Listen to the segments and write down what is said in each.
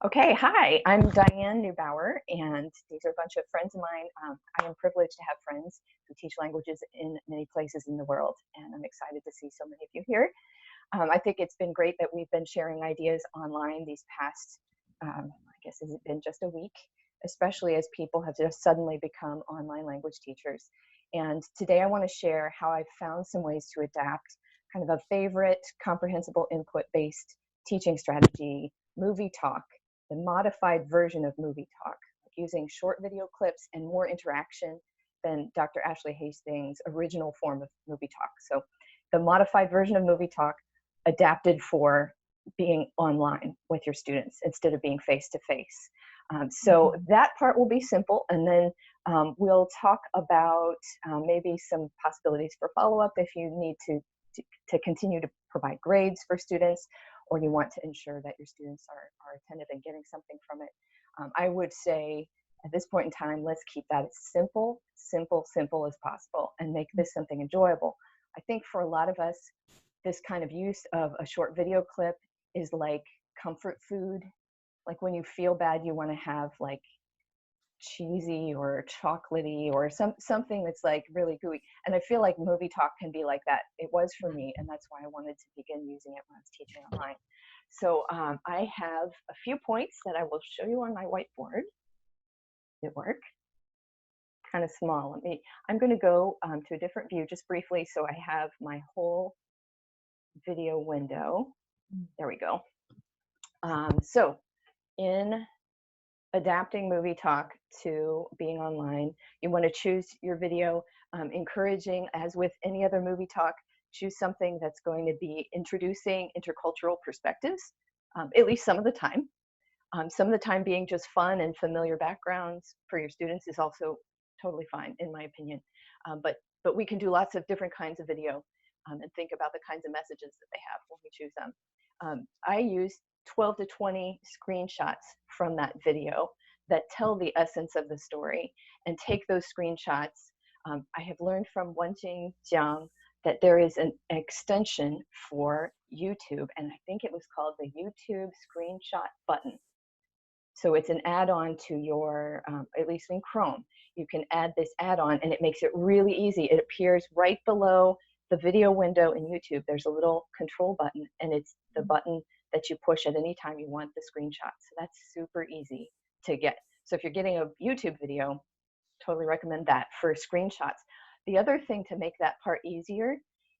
Okay, hi, I'm Diane Neubauer, and these are a bunch of friends of mine. I am privileged to have friends who teach languages in many places in the world, and I'm excited to see so many of you here. I think it's been great that we've been sharing ideas online these past, I guess, has it been just a week, especially as people have just suddenly become online language teachers. And today I want to share how I've found some ways to adapt kind of a favorite comprehensible input-based teaching strategy, MovieTalk, the modified version of MovieTalk, using short video clips and more interaction than Dr. Ashley Hastings' original form of MovieTalk. So the modified version of MovieTalk adapted for being online with your students instead of being face-to-face. So that part will be simple, and then we'll talk about maybe some possibilities for follow-up if you need to continue to provide grades for students, or you want to ensure that your students are attentive and getting something from it. I would say at this point in time, let's keep that as simple as possible and make this something enjoyable. I think for a lot of us, this kind of use of a short video clip is like comfort food. Like when you feel bad, you want to have like cheesy or chocolatey or something that's like really gooey. And I feel like MovieTalk can be like that. It was for me, and that's why I wanted to begin using it when I was teaching online. So I have a few points that I will show you on my whiteboard. Did it work? Kind of small. I'm going to go to a different view just briefly, so I have my whole video window. There we go. So in adapting MovieTalk to being online, you want to choose your video, encouraging, as with any other MovieTalk, choose something that's going to be introducing intercultural perspectives, at least some of the time. Some of the time being just fun and familiar backgrounds for your students is also totally fine, in my opinion. But we can do lots of different kinds of video and think about the kinds of messages that they have when we choose them. I use 12 to 20 screenshots from that video that tell the essence of the story, and take those screenshots. I have learned from Wenjing Jiang that there is an extension for YouTube, and I think it was called the YouTube screenshot button. So it's an add-on to your, at least in Chrome, you can add this add-on, and it makes it really easy. It appears right below the video window in YouTube. There's a little control button, and it's the button that you push at any time you want the screenshot. So that's super easy to get. So if you're getting a YouTube video, totally recommend that for screenshots. The other thing to make that part easier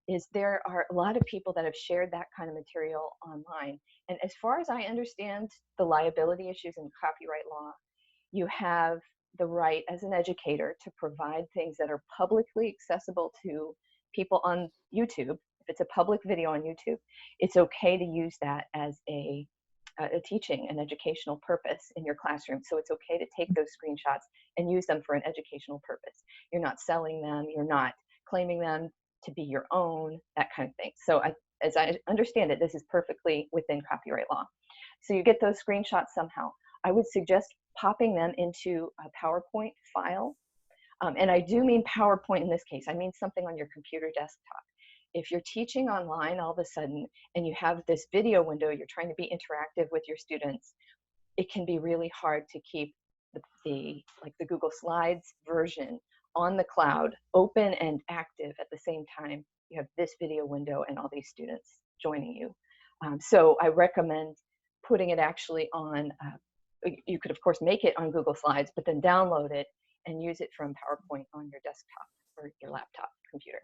is there are a lot of people that have shared that kind of material online. And as far as I understand the liability issues in copyright law, you have the right as an educator to provide things that are publicly accessible to people on YouTube. If it's a public video on YouTube, it's okay to use that as a teaching and educational purpose in your classroom. So it's okay to take those screenshots and use them for an educational purpose. You're not selling them, you're not claiming them to be your own, that kind of thing. So as I understand it, this is perfectly within copyright law. So you get those screenshots somehow. I would suggest popping them into a PowerPoint file. And I do mean PowerPoint in this case. I mean something on your computer desktop. If you're teaching online all of a sudden and you have this video window, you're trying to be interactive with your students, it can be really hard to keep the Google Slides version on the cloud open and active at the same time you have this video window and all these students joining you. So I recommend putting it actually on, you could of course make it on Google Slides, but then download it and use it from PowerPoint on your desktop or your laptop computer.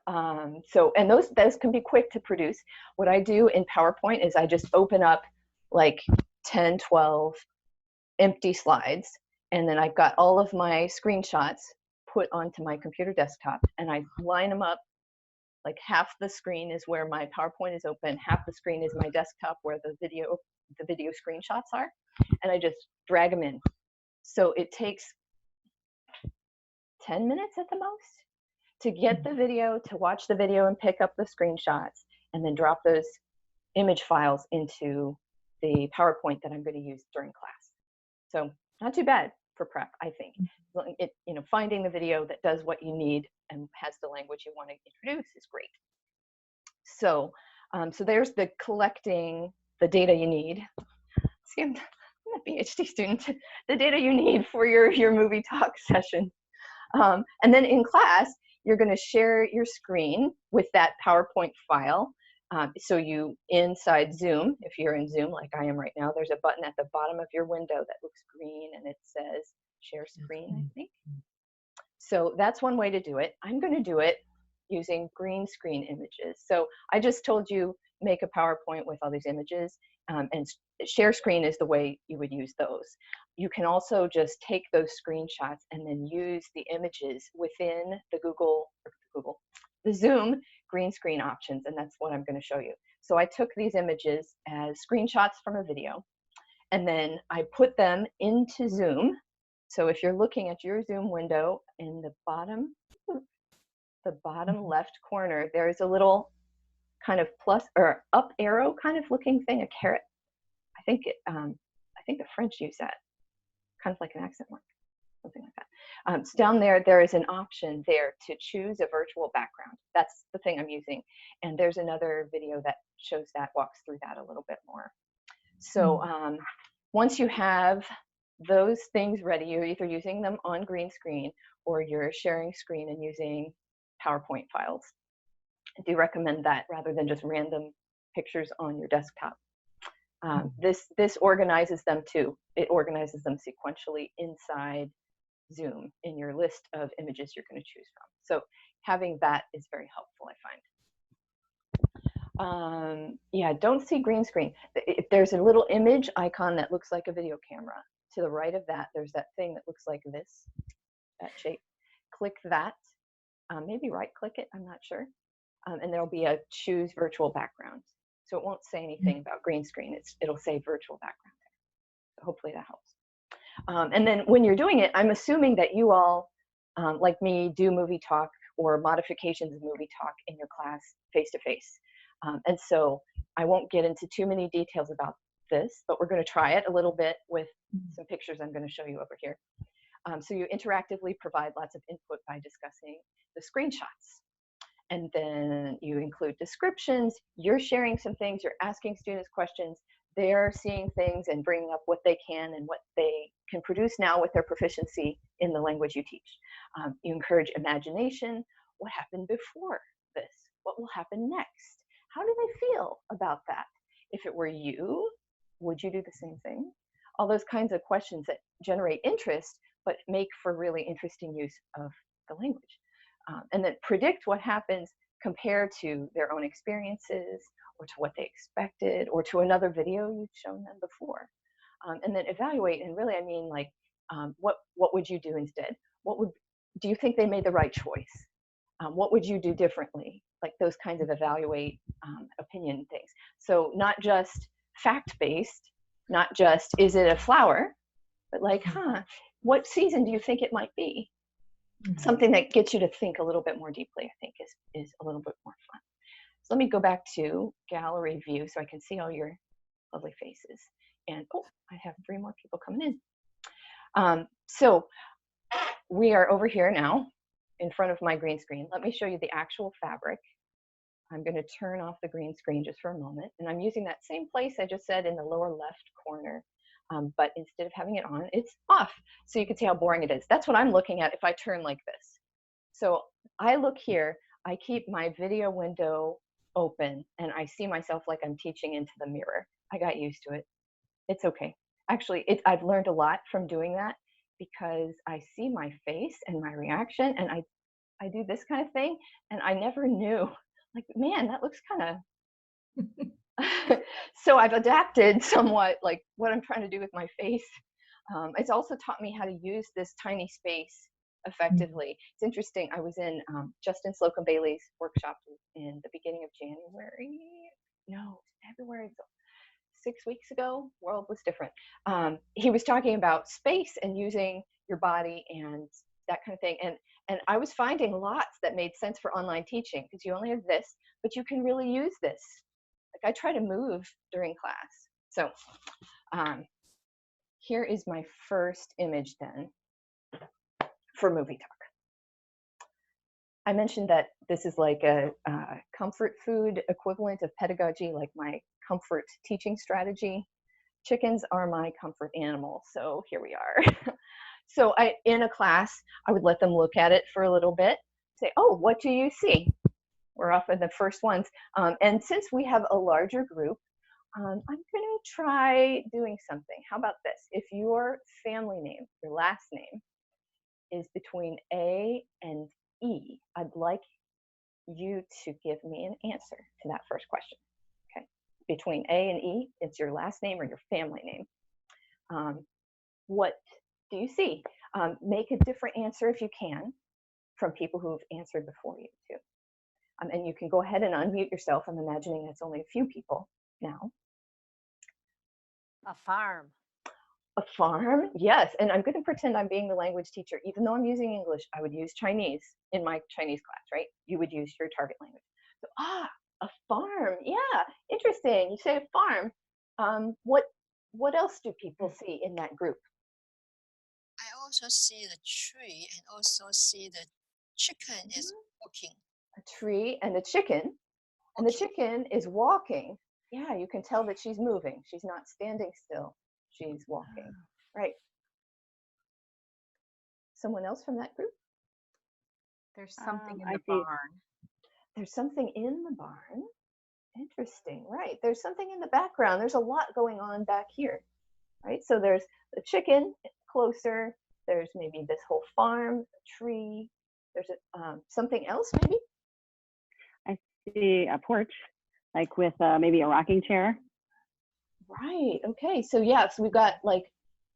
And those can be quick to produce. What I do in PowerPoint is I just open up like 10, 12 empty slides, and then I've got all of my screenshots put onto my computer desktop, and I line them up. Like half the screen is where my PowerPoint is open, half the screen is my desktop where the video screenshots are, and I just drag them in. So it takes 10 minutes at the most to get the video, to watch the video and pick up the screenshots, and then drop those image files into the PowerPoint that I'm going to use during class. So not too bad for prep, I think. Finding the video that does what you need and has the language you want to introduce is great. So, so there's the collecting the data you need. See, I'm a PhD student. The data you need for your MovieTalk session. And then in class, you're going to share your screen with that PowerPoint file. So you, inside Zoom, if you're in Zoom like I am right now, there's a button at the bottom of your window that looks green and it says share screen, I think. So that's one way to do it. I'm going to do it using green screen images. So I just told you make a PowerPoint with all these images, and share screen is the way you would use those. You can also just take those screenshots and then use the images within the Zoom green screen options, and that's what I'm going to show you. So I took these images as screenshots from a video, and then I put them into Zoom. So if you're looking at your Zoom window in the bottom left corner, there's a little kind of plus or up arrow kind of looking thing, a caret. I think the French use that, kind of like an accent mark, something like that. So down there is an option there to choose a virtual background. That's the thing I'm using. And there's another video that shows that, walks through that a little bit more. So once you have those things ready, you're either using them on green screen or you're sharing screen and using PowerPoint files. I do recommend that rather than just random pictures on your desktop. This organizes them too. It organizes them sequentially inside Zoom in your list of images you're going to choose from. So having that is very helpful, I find. Yeah, don't see green screen. If there's a little image icon that looks like a video camera. To the right of that, there's that thing that looks like this, that shape. Click that. Maybe right-click it, I'm not sure. And there'll be a choose virtual background. So it won't say anything about green screen. It'll say virtual background there. So hopefully that helps. And then when you're doing it, I'm assuming that you all, like me, do MovieTalk or modifications of MovieTalk in your class face-to-face. And so I won't get into too many details about this, but we're going to try it a little bit with some pictures I'm going to show you over here. So you interactively provide lots of input by discussing the screenshots. And then you include descriptions, you're sharing some things, you're asking students questions, they're seeing things and bringing up what they can and what they can produce now with their proficiency in the language you teach. You encourage imagination. What happened before this? What will happen next? How do they feel about that? If it were you, would you do the same thing? All those kinds of questions that generate interest, but make for really interesting use of the language. And then predict what happens compared to their own experiences or to what they expected or to another video you've shown them before. And then evaluate, and really I mean like, what would you do instead? Do you think they made the right choice? What would you do differently? Like those kinds of evaluate opinion things. So not just fact-based, not just is it a flower, but like, what season do you think it might be? Something that gets you to think a little bit more deeply, I think, is a little bit more fun. So let me go back to gallery view so I can see all your lovely faces. And oh, I have 3 more people coming in. So we are over here now in front of my green screen. Let me show you the actual fabric. I'm going to turn off the green screen just for a moment. And I'm using that same place I just said in the lower left corner. But instead of having it on, it's off. So you can see how boring it is. That's what I'm looking at if I turn like this. So I look here, I keep my video window open, and I see myself like I'm teaching into the mirror. I got used to it. It's okay. Actually, I've learned a lot from doing that because I see my face and my reaction, and I do this kind of thing, and I never knew, like, man, that looks kind of... So I've adapted somewhat like what I'm trying to do with my face. It's also taught me how to use this tiny space effectively. It's interesting. I was in Justin Slocum Bailey's workshop in the beginning of January. No, February. 6 weeks ago. World was different. He was talking about space and using your body and that kind of thing. And I was finding lots that made sense for online teaching because you only have this, but you can really use this. Like I try to move during class. So here is my first image then for MovieTalk. I mentioned that this is like a comfort food equivalent of pedagogy, like my comfort teaching strategy. chickens are my comfort animal, so here we are. So in a class, I would let them look at it for a little bit, say, oh, what do you see? We're off of the first ones. And since we have a larger group, I'm going to try doing something. How about this? If your family name, your last name, is between A and E, I'd like you to give me an answer to that first question. Okay, between A and E, it's your last name or your family name. What do you see? Make a different answer if you can from people who've answered before you too. And you can go ahead and unmute yourself. I'm imagining it's only a few people now. A farm. A farm? Yes. And I'm going to pretend I'm being the language teacher. Even though I'm using English, I would use Chinese in my Chinese class, right? You would use your target language. So, a farm. Yeah, interesting. You say a farm. What else do people see in that group? I also see the tree and also see the chicken is walking. A tree and a chicken. And the chicken is walking. Yeah, you can tell that she's moving. She's not standing still. She's walking. Right. Someone else from that group? There's something in the barn. There's something in the barn. Interesting. Right. There's something in the background. There's a lot going on back here. Right. So there's the chicken closer. There's maybe this whole farm, a tree. There's something else maybe? I see a porch, like with maybe a rocking chair. Right. Okay. So yes, we've got like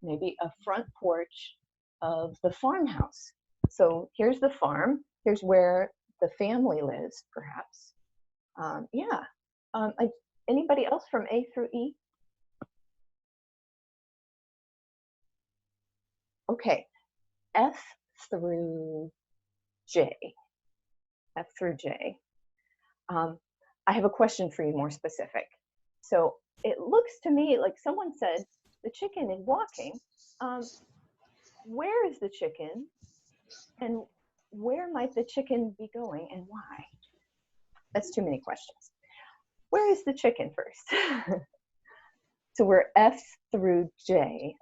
maybe a front porch of the farmhouse. So here's the farm. Here's where the family lives, perhaps. Yeah. Anybody else from A through E? Okay. F through J. F through J. I have a question for you more specific. So it looks to me like someone said the chicken is walking. Where is the chicken? And where might the chicken be going and why? That's too many questions. Where is the chicken first? So we're F through J,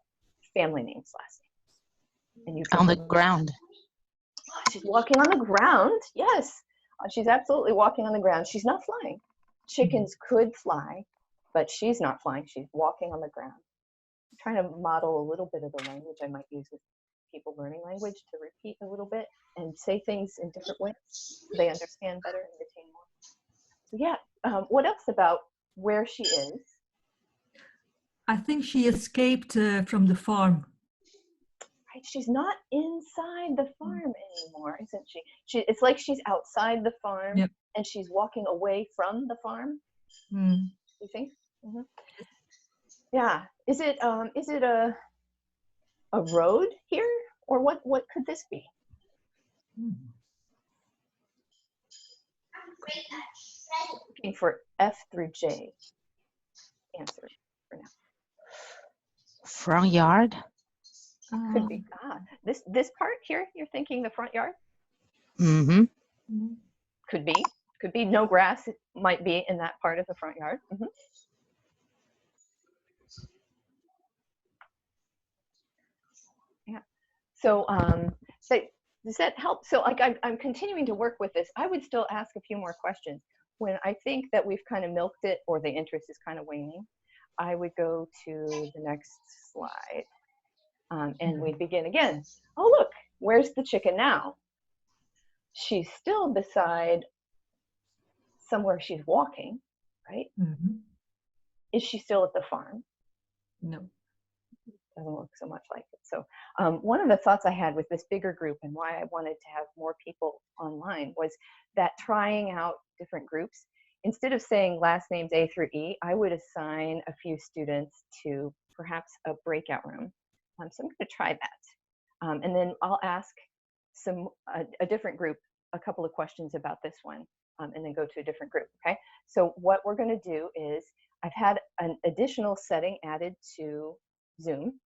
family names, last names. And you on the ground. She's walking on the ground. Yes, she's absolutely walking on the ground. She's not flying. Chickens could fly, but she's not flying. She's walking on the ground. I'm trying to model a little bit of the language I might use with people learning language to repeat a little bit and say things in different ways so they understand better and retain more. So yeah, what else about where she is? I think she escaped from the farm. Right, she's not inside the farm anymore, isn't she? It's like she's outside the farm. Yep. And she's walking away from the farm. You think? Mm-hmm. Yeah. Is it a road here, or what could this be? Looking for F through J answer for now. Front yard? Could be. This part here, you're thinking the front yard? Mm-hmm. Could be. Could be no grass. It might be in that part of the front yard. Mm-hmm. Yeah. So does that help? So like I'm continuing to work with this. I would still ask a few more questions. When I think that we've kind of milked it or the interest is kind of waning, I would go to the next slide. And we begin again. Oh, look, where's the chicken now? She's still beside somewhere she's walking, right? Mm-hmm. Is she still at the farm? No. Doesn't look so much like it. So one of the thoughts I had with this bigger group and why I wanted to have more people online was that trying out different groups, instead of saying last names A through E, I would assign a few students to perhaps a breakout room. So I'm going to try that. And then I'll ask a different group a couple of questions about this one, and then go to a different group, okay? So what we're going to do is I've had an additional setting added to Zoom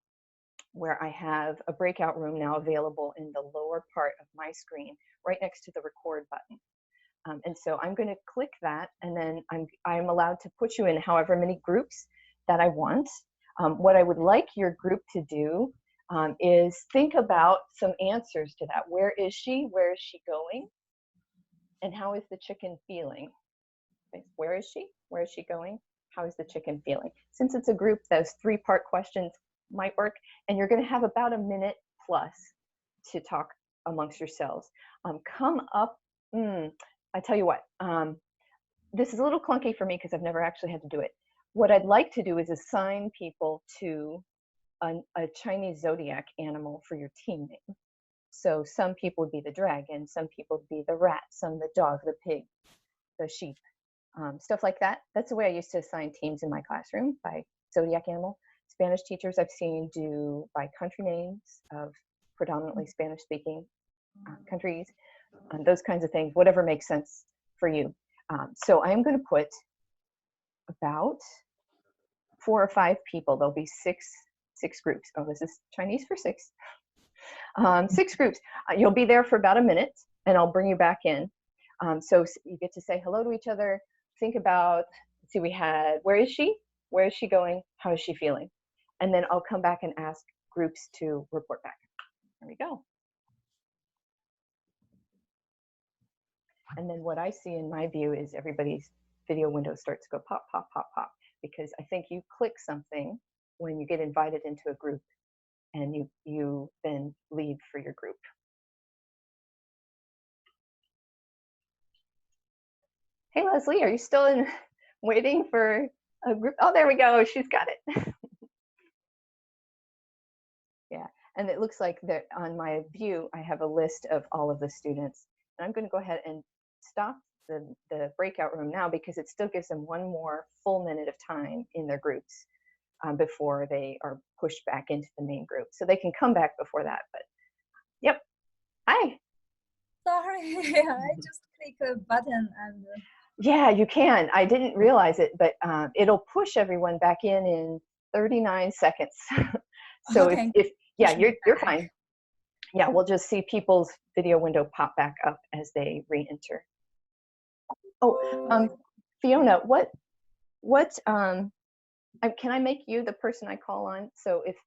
where I have a breakout room now available in the lower part of my screen, right next to the record button. And so I'm going to click that, and then I'm allowed to put you in however many groups that I want. What I would like your group to do is think about some answers to that. Where is she? Where is she going? And how is the chicken feeling? Where is she? Where is she going? How is the chicken feeling? Since it's a group, those 3-part questions might work, and you're going to have about a minute plus to talk amongst yourselves. Come up, I tell you what, this is a little clunky for me because I've never actually had to do it. What I'd like to do is assign people to a Chinese zodiac animal for your team name. So some people would be the dragon, some people would be the rat, some the dog, the pig, the sheep, stuff like that. That's the way I used to assign teams in my classroom, by zodiac animal. Spanish teachers I've seen do by country names of predominantly Spanish-speaking countries, those kinds of things, whatever makes sense for you. So I'm going to put about 4 or 5 people. There'll be six groups. Oh, this is Chinese for 6. 6 groups. You'll be there for about a minute, and I'll bring you back in. So you get to say hello to each other. Think about, see, we had, where is she? Where is she going? How is she feeling? And then I'll come back and ask groups to report back. There we go. And then what I see in my view is everybody's video window starts to go pop, pop, pop, pop, because I think you click something when you get invited into a group, and you then leave for your group. Hey, Leslie, are you still waiting for a group? Oh, there we go. She's got it. Yeah, and it looks like that on my view, I have a list of all of the students. And I'm going to go ahead and stop the breakout room now, because it still gives them 1 more full minute of time in their groups before they are pushed back into the main group. So they can come back before that, but yep. Hi. Sorry, I just click a button and. Yeah, you can. I didn't realize it, but it'll push everyone back in 39 seconds. So okay. if yeah, you're fine. Yeah, we'll just see people's video window pop back up as they re-enter. Oh, Fiona, can I make you the person I call on? So if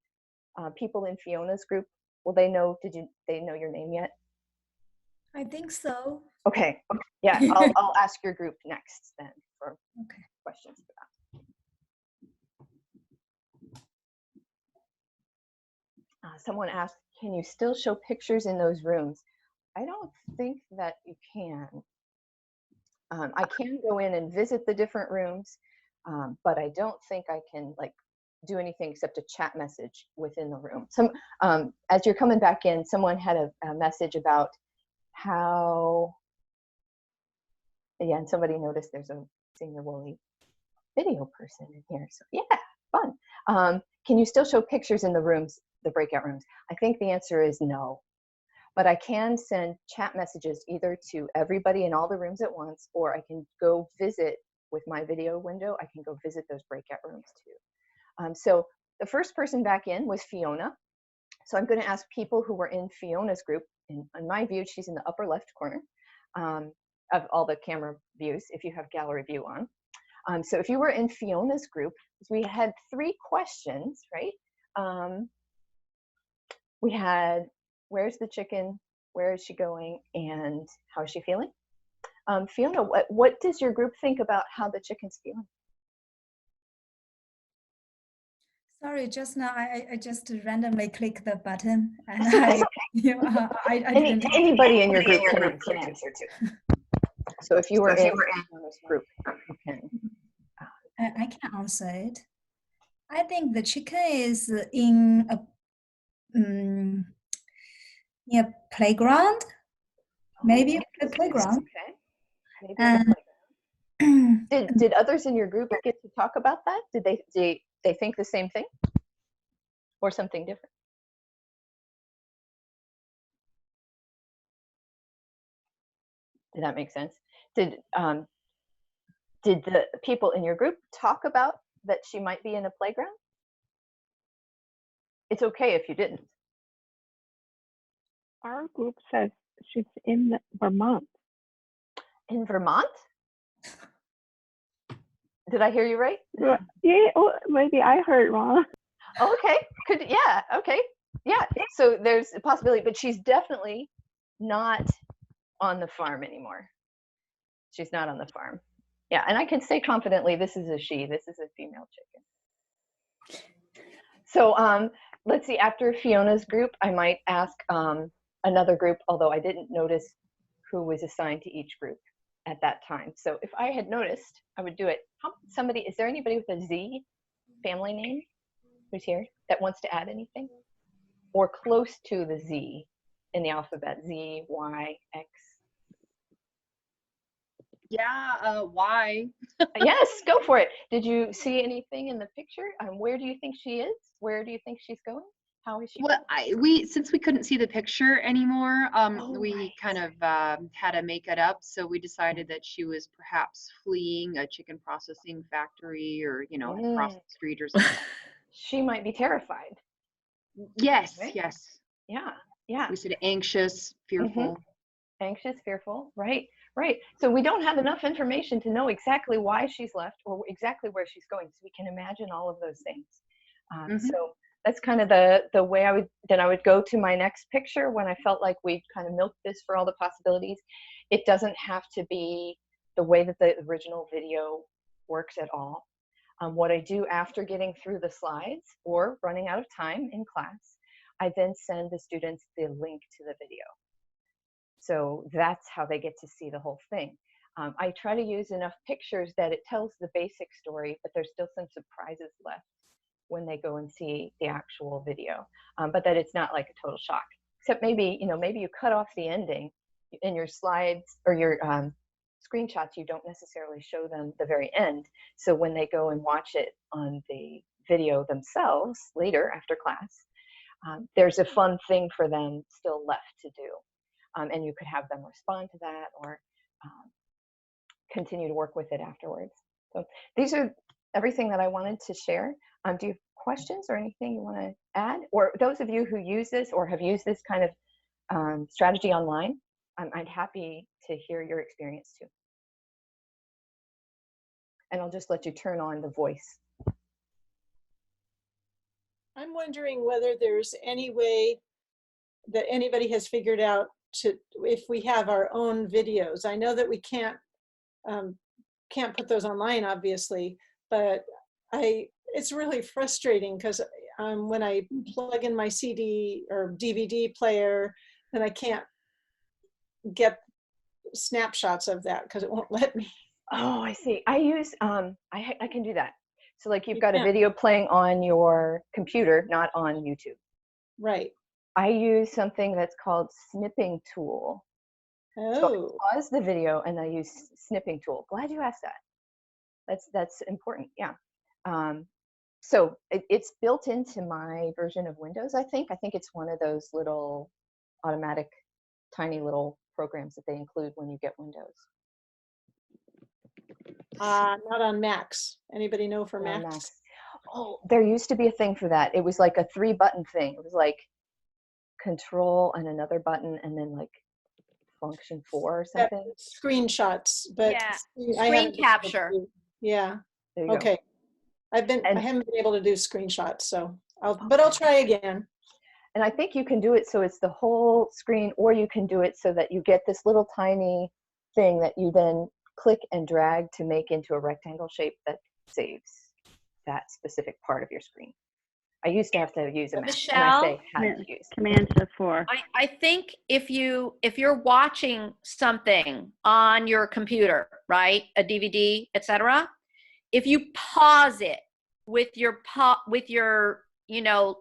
people in Fiona's group, will they know? They know your name yet? I think so. Okay. Yeah, I'll ask your group next then for questions for that. Someone asked, can you still show pictures in those rooms? I don't think that you can. I can go in and visit the different rooms, but I don't think I can do anything except a chat message within the room. As you're coming back in, someone had a message about how, yeah, and somebody noticed there's a Senior Woolly video person in here. So yeah, fun. Can you still show pictures in the rooms, the breakout rooms? I think the answer is no. But I can send chat messages either to everybody in all the rooms at once, or I can go visit with my video window. I can go visit those breakout rooms too. So the first person back in was Fiona. So I'm going to ask people who were in Fiona's group. In my view, she's in the upper left corner of all the camera views, if you have gallery view on. So if you were in Fiona's group, we had 3 questions, right? We had, where's the chicken? Where is she going? And how is she feeling? Fiona, what does your group think about how the chicken's feeling? Sorry, just now I just randomly click the button, and I didn't. Anybody in your group can answer too. So if you were in Fiona's group, you can. I can answer it. I think the chicken is in a playground, maybe a playground. Okay. Maybe and did others in your group get to talk about that? Did they think the same thing, or something different? Did that make sense? Did the people in your group talk about that she might be in a playground? It's okay if you didn't. Our group says she's in Vermont. In Vermont? Did I hear you right? Yeah, maybe I heard wrong. Okay. Could, yeah. Okay. Yeah. So there's a possibility, but she's definitely not on the farm anymore. She's not on the farm. Yeah. And I can say confidently, this is a she. This is a female chicken. So let's see. After Fiona's group, I might ask another group, although I didn't notice who was assigned to each group at that time. So if I had noticed, I would do it. Somebody, is there anybody with a Z family name who's here that wants to add anything? Or close to the Z in the alphabet, Z, Y, X. Yeah, why? Yes, go for it. Did you see anything in the picture? Where do you think she is? Where do you think she's going? How is she? Well, since we couldn't see the picture anymore, we right. kind of had to make it up. So we decided that she was perhaps fleeing a chicken processing factory, or across the street or something. She might be terrified. Yes, Right? yes. Yeah, yeah. We said anxious, fearful. Anxious, fearful, right, right. So we don't have enough information to know exactly why she's left or exactly where she's going. So we can imagine all of those things. So that's kind of the way I would go to my next picture when I felt like we kind of milked this for all the possibilities. It doesn't have to be the way that the original video works at all. What I do after getting through the slides or running out of time in class, I then send the students the link to the video. So that's how they get to see the whole thing. I try to use enough pictures that it tells the basic story, but there's still some surprises left when they go and see the actual video, but that it's not like a total shock. Except maybe, maybe you cut off the ending in your slides or your screenshots. You don't necessarily show them the very end. So when they go and watch it on the video themselves later after class, there's a fun thing for them still left to do. And you could have them respond to that or continue to work with it afterwards. So these are everything that I wanted to share. Do you have questions or anything you want to add? Or those of you who use this or have used this kind of strategy online, I'm happy to hear your experience too. And I'll just let you turn on the voice. I'm wondering whether there's any way that anybody has figured out if we have our own videos. I know that we can't put those online, obviously, but it's really frustrating because when I plug in my CD or DVD player, then I can't get snapshots of that because it won't let me. Oh, I see. I use, I can do that. So like you've got a video playing on your computer, not on YouTube. Right. I use something that's called snipping tool. Oh. So I pause the video and I use snipping tool. Glad you asked that. That's important. Yeah. So it's built into my version of Windows, I think. I think it's one of those little automatic, tiny little programs that they include when you get Windows. Not on Macs. Anybody know for Macs? Oh, there used to be a thing for that. It was like a 3-button thing. It was like Control and another button and then like function 4 or something. Screenshots, but yeah, I screen capture. Yeah. There you okay. Go. I haven't been able to do screenshots, so I'll try again. And I think you can do it so it's the whole screen, or you can do it so that you get this little tiny thing that you then click and drag to make into a rectangle shape that saves that specific part of your screen. I used to have to use a mouse, Michelle, and I say how to use. Command-4. I think if you're watching something on your computer, right, a DVD, etc., if you pause it with your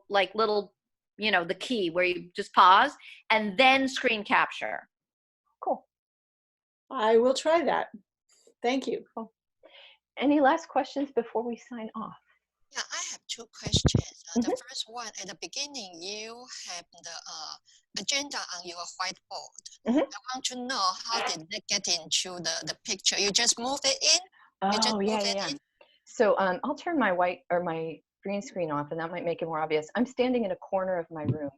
like little, the key where you just pause and then screen capture. Cool. I will try that. Thank you. Cool. Any last questions before we sign off? Yeah, I have 2 questions. The first one, at the beginning, you have the agenda on your whiteboard. I want to know how did that get into the picture? You just moved it in? Oh, yeah. So I'll turn my green screen off, and that might make it more obvious. I'm standing in a corner of my room,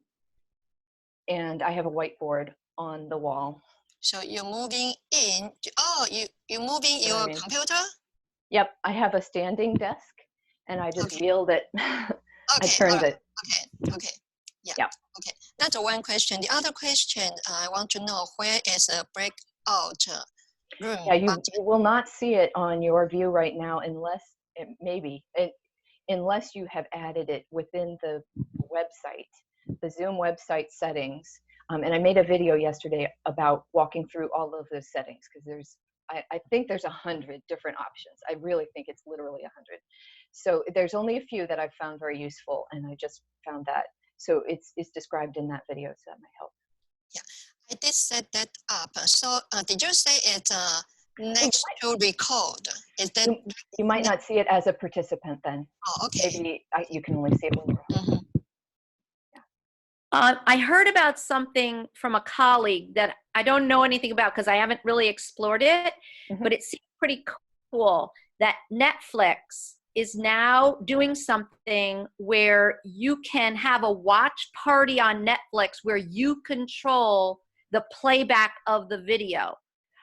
and I have a whiteboard on the wall. So you're moving in. Oh, you're moving your computer? Yep, I have a standing desk, and I just wheeled it. Okay. turned All right. it. Okay. Yeah. Yeah. Okay. That's one question. The other question, I want to know where is the breakout room? Yeah, you will not see it on your view right now unless unless you have added it within the website, the Zoom website settings. And I made a video yesterday about walking through all of those settings because I think there's 100 different options. I really think it's literally 100. So there's only a few that I've found very useful, and I just found that. So it's described in that video, so that might help. Yeah, I did set that up. So did you say it's next to record? Is that you might not see it as a participant then. Oh, okay. Maybe you can only see it when you're home. I heard about something from a colleague that I don't know anything about because I haven't really explored it, but it seems pretty cool that Netflix is now doing something where you can have a watch party on Netflix where you control the playback of the video.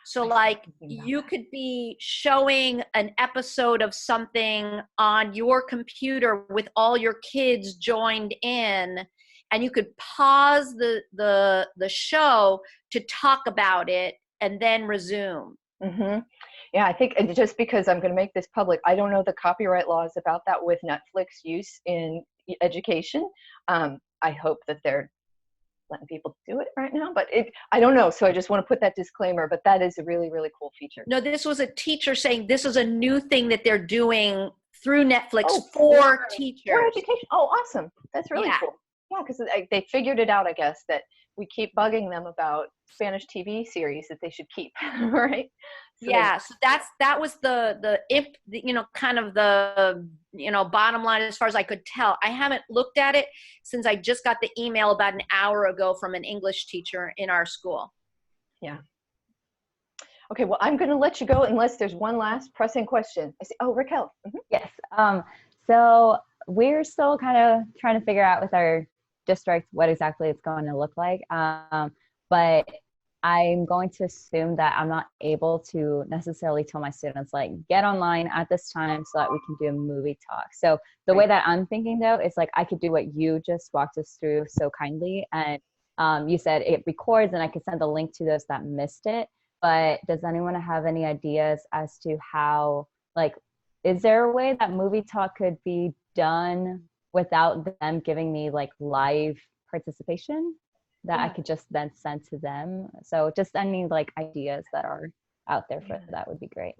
So like you could be showing an episode of something on your computer with all your kids joined in, and you could pause the show to talk about it and then resume. Yeah, I think just because I'm going to make this public, I don't know the copyright laws about that with Netflix use in education. I hope that they're letting people do it right now, but I don't know. So I just want to put that disclaimer, but that is a really, really cool feature. No, this was a teacher saying this is a new thing that they're doing through Netflix for teachers. For education. Oh, awesome. That's really cool. Yeah, because they figured it out, I guess, that we keep bugging them about Spanish TV series that they should keep, right? So so that was the kind of the bottom line as far as I could tell. I haven't looked at it since I just got the email about an hour ago from an English teacher in our school. Yeah. Okay, well, I'm going to let you go unless there's one last pressing question. I see. Oh, Raquel. Yes. So we're still kind of trying to figure out with our district what exactly it's going to look like. But I'm going to assume that I'm not able to necessarily tell my students, like, get online at this time so that we can do a movie talk. So the way that I'm thinking, though, is like I could do what you just walked us through so kindly. And you said it records and I could send the link to those that missed it. But does anyone have any ideas as to how, like, is there a way that movie talk could be done without them giving me like live participation that I could just then send to them? So just any like ideas that are out there for that would be great.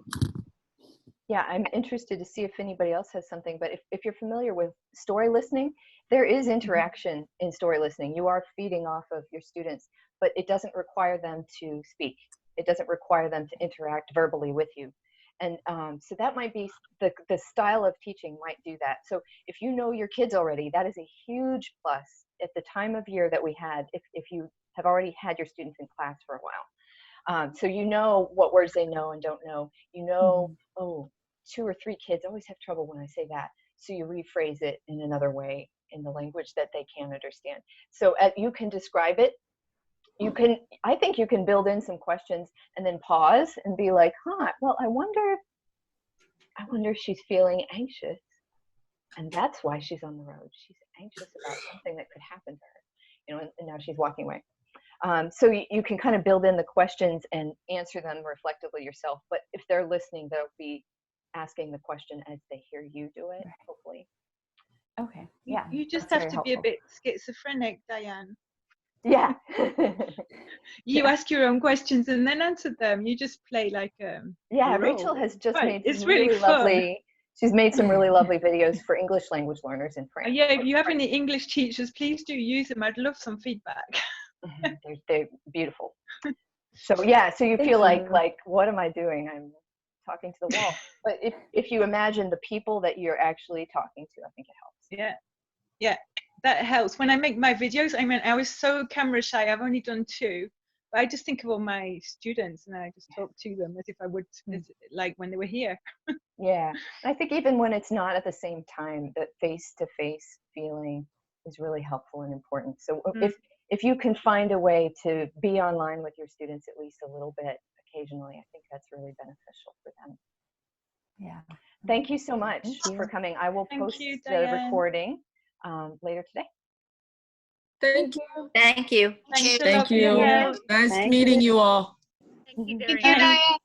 Yeah, I'm interested to see if anybody else has something, but if you're familiar with story listening, there is interaction in story listening. You are feeding off of your students, but it doesn't require them to speak. It doesn't require them to interact verbally with you. And so that might be the style of teaching might do that. So if you know your kids already, that is a huge plus at the time of year that we had, if you have already had your students in class for a while. So you know what words they know and don't know. You know, oh, 2 or 3 kids always have trouble when I say that. So you rephrase it in another way in the language that they can understand. So you can describe it. I think you can build in some questions and then pause and be like, well, I wonder if she's feeling anxious, and that's why she's on the road. She's anxious about something that could happen to her, and now she's walking away. So you can kind of build in the questions and answer them reflectively yourself. But if they're listening, they'll be asking the question as they hear you do it, hopefully. Okay. Yeah. You just have to be a bit schizophrenic, Diane. Yeah. You ask your own questions and then answer them. You just play like a Rachel has just made it's some really lovely. She's made some really lovely videos for English language learners in France. Yeah, if you have any English teachers, please do use them. I'd love some feedback. They're beautiful. So so you feel like what am I doing? I'm talking to the wall. But if you imagine the people that you're actually talking to, I think it helps. Yeah, that helps. When I make my videos, I was so camera shy. I've only done 2, but I just think of all my students and I just talk to them as if I would like when they were here. Yeah, I think even when it's not at the same time, that face-to-face feeling is really helpful and important. So if you can find a way to be online with your students at least a little bit occasionally, I think that's really beneficial for them. Yeah. Thank you so much for coming. I will post the recording later today. Thank you. Thank you. Thanks, you. Thank Sophia. you. Yeah. Nice Thank meeting you. you all. Thank you, Thank Darian. you, Diane.